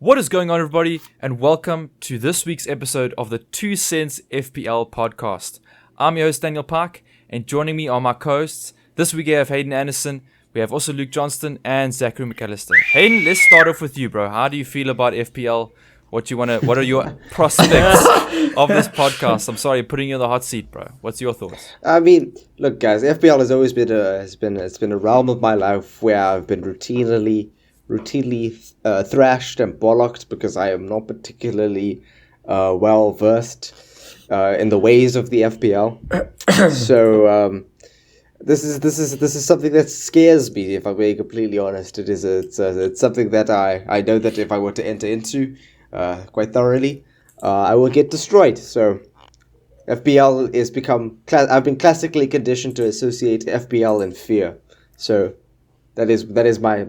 What is going on, everybody, and welcome to this week's episode of the 2 Cents FPL podcast. I'm your host, Daniel Park, and joining me are my co-hosts. This week we have Hayden Anderson, we have also Luke Johnston, and Zachary McAllister. Hayden, let's start off with you, bro. How do you feel about FPL? What are your prospects of this podcast? I'm sorry, putting you in the hot seat, bro. What's your thoughts? I mean, look, guys, FPL has always been a realm of my life where I've been routinely thrashed and bollocked because I am not particularly well versed in the ways of the FPL. So this is something that scares me, if I'm being completely honest. It's something that I know that if I were to enter into quite thoroughly, I will get destroyed. So FPL is I've been classically conditioned to associate FPL and fear. So that is my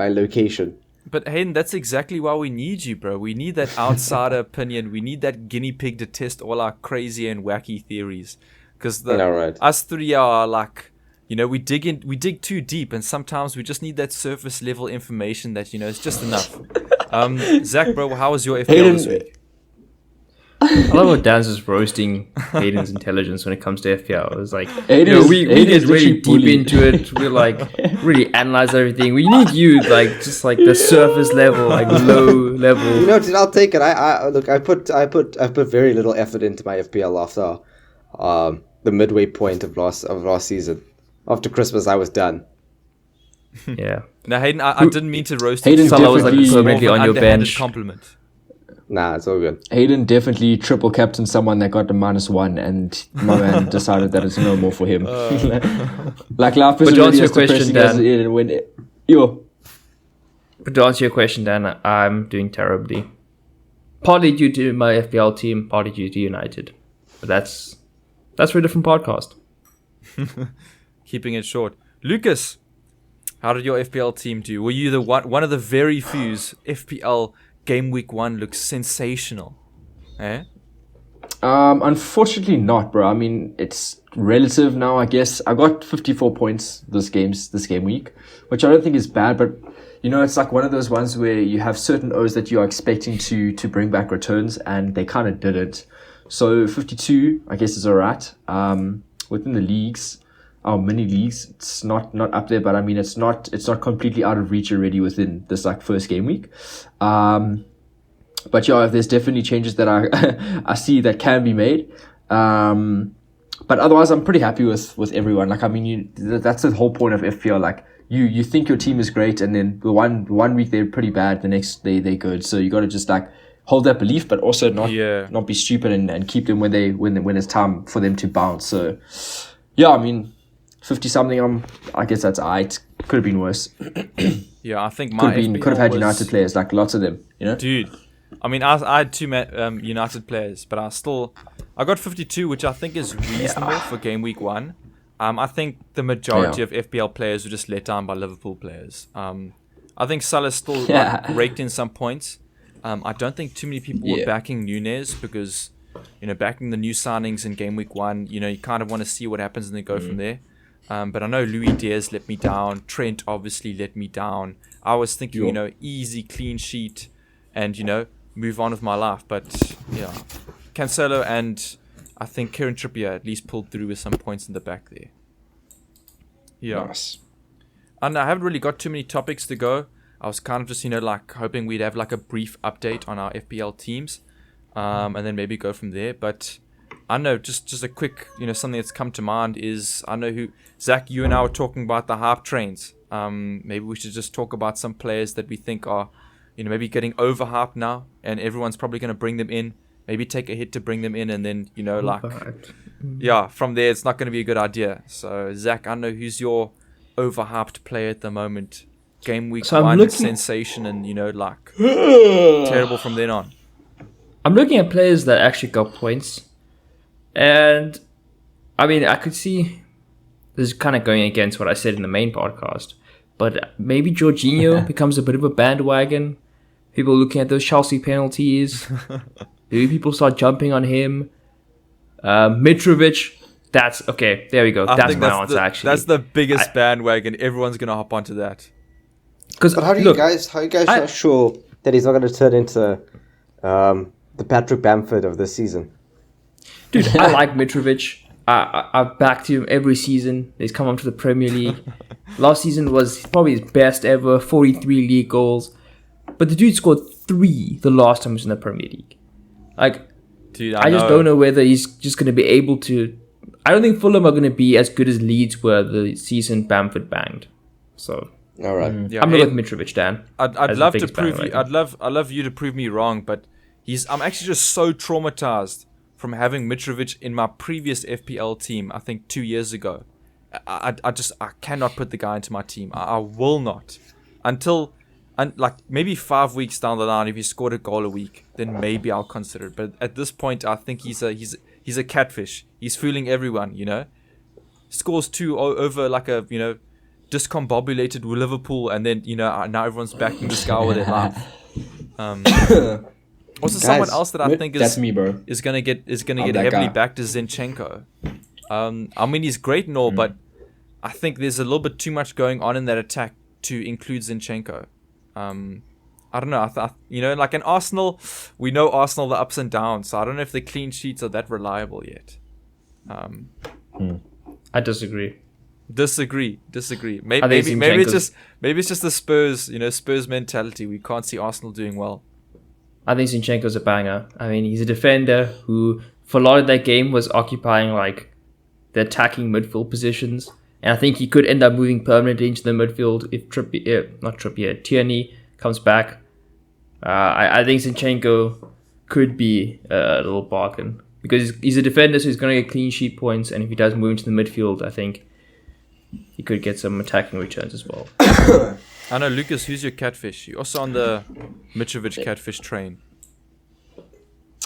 location. But Hayden, that's exactly why we need you, bro. We need that outsider opinion. We need that guinea pig to test all our crazy and wacky theories. Because us three are like, we dig too deep, and sometimes we just need that surface level information that, is just enough. Zach, bro, how was your FPL this week? I love how Dan's just roasting Hayden's intelligence when it comes to FPL. It's like, we get really deep into it. We really analyze everything. We need you, just the surface level, low level. Dude, I'll take it. I put very little effort into my FPL after the midway point of last season. After Christmas, I was done. Yeah. Now, Hayden, I didn't mean to roast you. Hayden was permanently on your bench. Compliment. Nah, it's all good. Hayden definitely triple captained someone that got a -1, and my man decided that it's no more for him. Life is really as depressing as it is when But to answer your question, Dan, I'm doing terribly. Partly due to my FPL team, partly due to United. But that's for a different podcast. Keeping it short. Lucas, how did your FPL team do? Were you the one of the very few FPL game week 1 looks sensational? Eh? Unfortunately not, bro. I mean, it's relative now, I guess. I got 54 points this game week, which I don't think is bad, but it's like one of those ones where you have certain O's that you are expecting to bring back returns, and they kind of didn't. So 52, I guess, is alright. Within the leagues, our mini leagues, it's not up there, but I mean, it's not completely out of reach already within this first game week. But yeah, there's definitely changes that I see that can be made. But otherwise, I'm pretty happy with everyone. That's the whole point of FPL. You think your team is great, and then the one week they're pretty bad, the next day they're good. So you got to just hold that belief, but also not be stupid and keep them when it's time for them to bounce. So yeah, I mean, 50 something. I guess that's alright. Could have been worse. Yeah, I think could have had United players, lots of them. Dude, I mean, I had two United players, but I got 52, which I think is reasonable for game week 1. I think the majority of FPL players were just let down by Liverpool players. I think Salah still raked in some points. I don't think too many people were backing Nunez because, backing the new signings in game week 1, you kind of want to see what happens and then go from there. But I know Luis Diaz let me down. Trent obviously let me down. I was thinking, easy, clean sheet and, move on with my life. But, yeah, Cancelo and I think Kieran Trippier at least pulled through with some points in the back there. Yeah. Nice. And I haven't really got too many topics to go. I was kind of just, hoping we'd have a brief update on our FPL teams, and then maybe go from there. But I know just a quick, something that's come to mind is I know Zach, you and I were talking about the hype trains. Maybe we should just talk about some players that we think are, maybe getting overhyped now, and everyone's probably going to bring them in. Maybe take a hit to bring them in, and then from there it's not going to be a good idea. So Zach, I know who's your overhyped player at the moment. Game week 1 sensation, and terrible from then on. I'm looking at players that actually got points, and I mean, I could see this is kind of going against what I said in the main podcast, but maybe Jorginho becomes a bit of a bandwagon. People looking at those Chelsea penalties. Maybe people start jumping on him. Mitrovic. That's okay. There we go. That's my answer. Actually, that's the biggest bandwagon. Everyone's gonna hop onto that. But how are you guys not sure that he's not going to turn into the Patrick Bamford of this season. Dude, I like Mitrovic. I've backed him every season. He's come onto the Premier League. Last season was probably his best ever, 43 league goals. But the dude scored 3 the last time he was in the Premier League. Like, dude, I just don't know whether he's just going to be able to... I don't think Fulham are going to be as good as Leeds were the season Bamford banged. So... All right. Yeah, I'm not with Mitrovic, Dan. I'd love to prove you. I'd love you to prove me wrong, but I'm actually just so traumatized from having Mitrovic in my previous FPL team. I think 2 years ago. I cannot put the guy into my team. I will not until like maybe 5 weeks down the line. If he scored a goal a week, then maybe I'll consider it. But at this point, I think he's a catfish. He's fooling everyone. Scores 2 over like a discombobulated Liverpool, and then now everyone's backing this guy with their life. Also, Guys, someone else that I think That's me, bro. is gonna get that heavily guy. backed is Zinchenko. I mean, he's great and all, but I think there's a little bit too much going on in that attack to include Zinchenko. I don't know. Like in Arsenal, we know Arsenal the ups and downs. So I don't know if the clean sheets are that reliable yet. I disagree. Disagree. Maybe I think it's just the Spurs mentality. We can't see Arsenal doing well. I think Zinchenko's a banger. I mean, he's a defender who, for a lot of that game, was occupying like the attacking midfield positions, and I think he could end up moving permanently into the midfield if Tierney comes back. I think Zinchenko could be a little bargain because he's a defender, so he's going to get clean sheet points, and if he does move into the midfield, I think he could get some attacking returns as well. I know, Lucas, who's your catfish? You're also on the Mitrovic catfish train.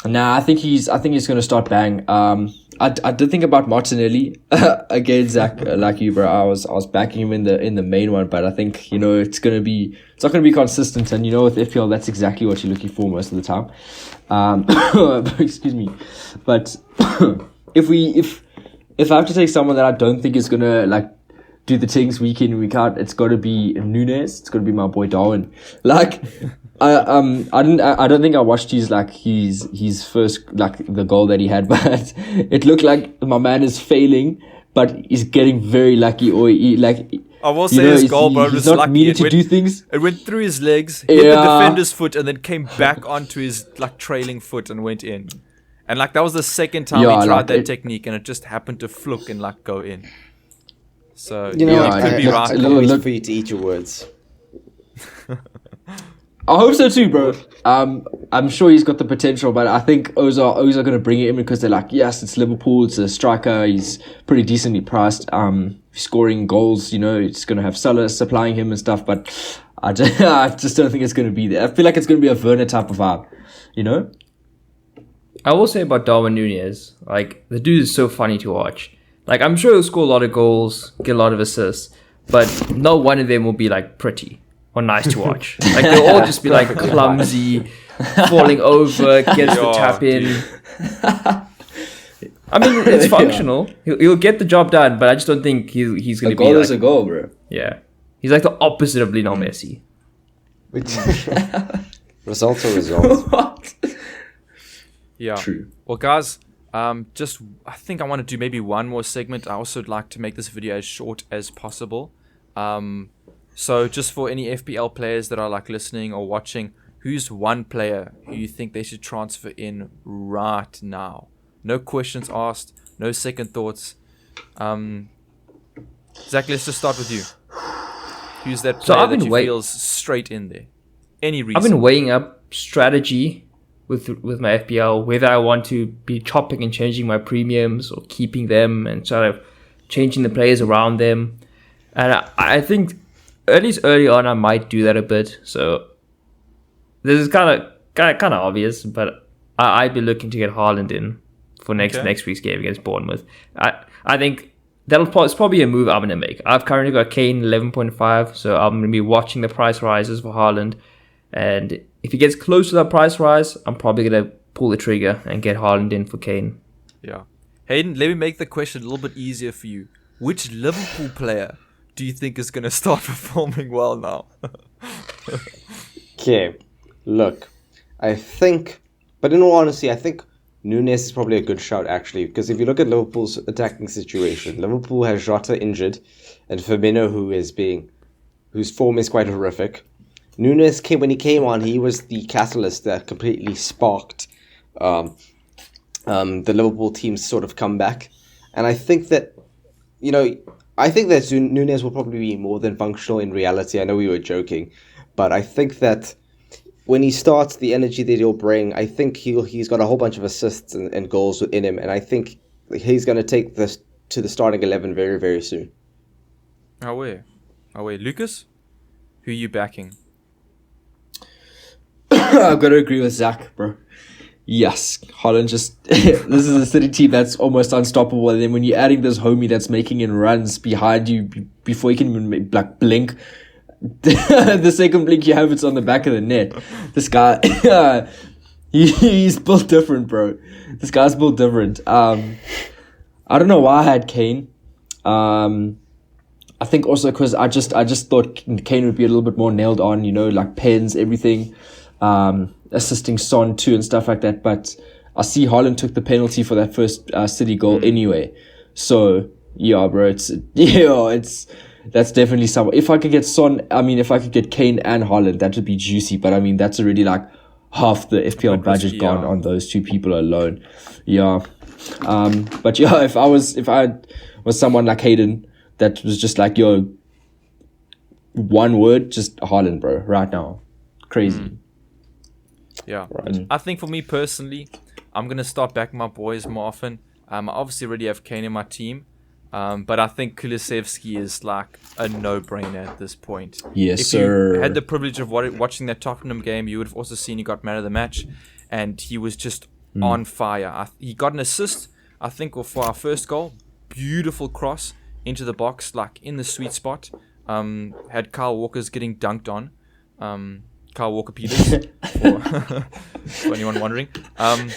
Nah, I think he's going to start bang. I did think about Martinelli again, Zach, like you, bro. I was backing him in the main one, but I think it's not going to be consistent, and with FPL that's exactly what you're looking for most of the time. Excuse me, but if I have to take someone that I don't think is gonna like do the things week in week out, it's got to be Nunes. It's got to be my boy Darwin. Like, I don't think I watched his first, like, the goal that he had, but it looked like my man is failing, but he's getting very lucky. Or I will say his goal, bro, he's was not lucky. needed to do things. It went through his legs, hit the defender's foot, and then came back onto his like trailing foot and went in. And like that was the second time he tried that technique, and it just happened to fluke and like go in. So You know, it could be right. I can't wait for you to eat your words. I hope so too, bro. I'm sure he's got the potential, but I think O's are going to bring it in because they're like, yes, it's Liverpool, it's a striker, he's pretty decently priced, scoring goals, it's going to have Salah supplying him and stuff, but I just don't think it's going to be there. I feel like it's going to be a Werner type of vibe, I will say about Darwin Nunez, like, the dude is so funny to watch. Like, I'm sure he'll score a lot of goals, get a lot of assists, but no one of them will be, like, pretty or nice to watch. Like, they'll all just be, like, clumsy, falling over, gets the tap in. I mean, it's functional. He'll get the job done, but I just don't think he's going to be, goal like... is a goal, bro. Yeah. He's, like, the opposite of Lionel Messi. Results are results. What? Yeah. True. Well, guys, I think I want to do maybe one more segment. I also would like to make this video as short as possible. So just for any FPL players that are like listening or watching, who's one player who you think they should transfer in right now? No questions asked, no second thoughts. Zach, let's just start with you. Who's that player that you feels straight in there? Any reason? I've been weighing up strategy with my FPL, whether I want to be chopping and changing my premiums or keeping them and sort of changing the players around them. And I think at least early on I might do that a bit. So this is kind of obvious, but I'd be looking to get Haaland in for next week's game against Bournemouth. I think it's probably a move I'm going to make. I've currently got Kane 11.5, so I'm going to be watching the price rises for Haaland. And if he gets close to that price rise, I'm probably going to pull the trigger and get Haaland in for Kane. Yeah. Hayden, let me make the question a little bit easier for you. Which Liverpool player do you think is going to start performing well now? Okay. Look, I think, but in all honesty, I think Nunes is probably a good shout actually, because if you look at Liverpool's attacking situation, Liverpool has Jota injured, and Firmino whose form is quite horrific. Nunes when he came on, he was the catalyst that completely sparked the Liverpool team's sort of comeback, and I think that Nunes will probably be more than functional in reality. I know we were joking, but I think that when he starts, the energy that he'll bring, I think he's got a whole bunch of assists and goals within him, and I think he's going to take this to the starting 11 very, very soon. Lucas, who are you backing? I've got to agree with Zach, bro. Yes, Haaland just... this is a City team that's almost unstoppable, and then when you're adding this homie that's making in runs behind you before you can even blink, the second blink you have, it's on the back of the net. This guy, he's built different, bro. This guy's built different. I don't know why I had Kane. I think also because I just thought Kane would be a little bit more nailed on, like pens, everything, assisting Son too and stuff like that. But I see Haaland took the penalty for that first City goal anyway. So yeah, bro, that's definitely someone. If I could get if I could get Kane and Haaland, that would be juicy. But I mean, that's already like half the FPL budget gone on those two people alone. Yeah. But yeah, if I was someone like Hayden that was just like, yo, one word, just Haaland, bro, right now. Crazy. Yeah. Right. I think for me personally, I'm going to start backing my boys more often. I obviously already have Kane in my team. But I think Kulusevski is like a no-brainer at this point. Yes, if sir. If you had the privilege of watching that Tottenham game, you would have also seen he got man of the match. And he was just on fire. He got an assist, I think, for our first goal. Beautiful cross into the box, like in the sweet spot. Had Kyle Walker's getting dunked on. Kyle Walker-Peters, for anyone wondering. And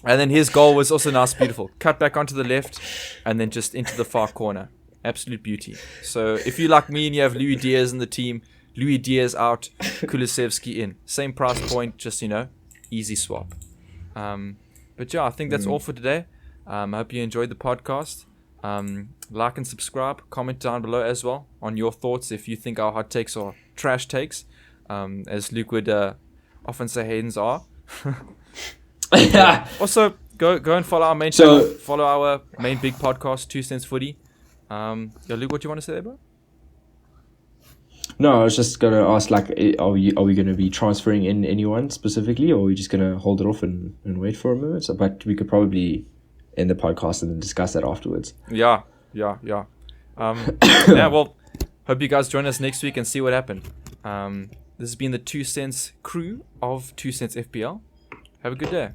then his goal was also nice, beautiful. Cut back onto the left, and then just into the far corner. Absolute beauty. So if you like me and you have Luis Diaz in the team, Luis Diaz out, Kulusevski in. Same price point, just, easy swap. But yeah, I think that's all for today. I hope you enjoyed the podcast. Like and subscribe. Comment down below as well on your thoughts if you think our hot takes are trash takes. As Luke would often say Hayden's are. Also, go and follow our main channel. Follow our main big podcast, 2 Cents Footy. Luke, what do you want to say there, bro? No, I was just going to ask, like, are we going to be transferring in anyone specifically, or are we just going to hold it off and wait for a moment? But we could probably end the podcast and then discuss that afterwards. Yeah. Yeah, well, hope you guys join us next week and see what happened. This has been the 2 Cents crew of 2 Cents FPL. Have a good day.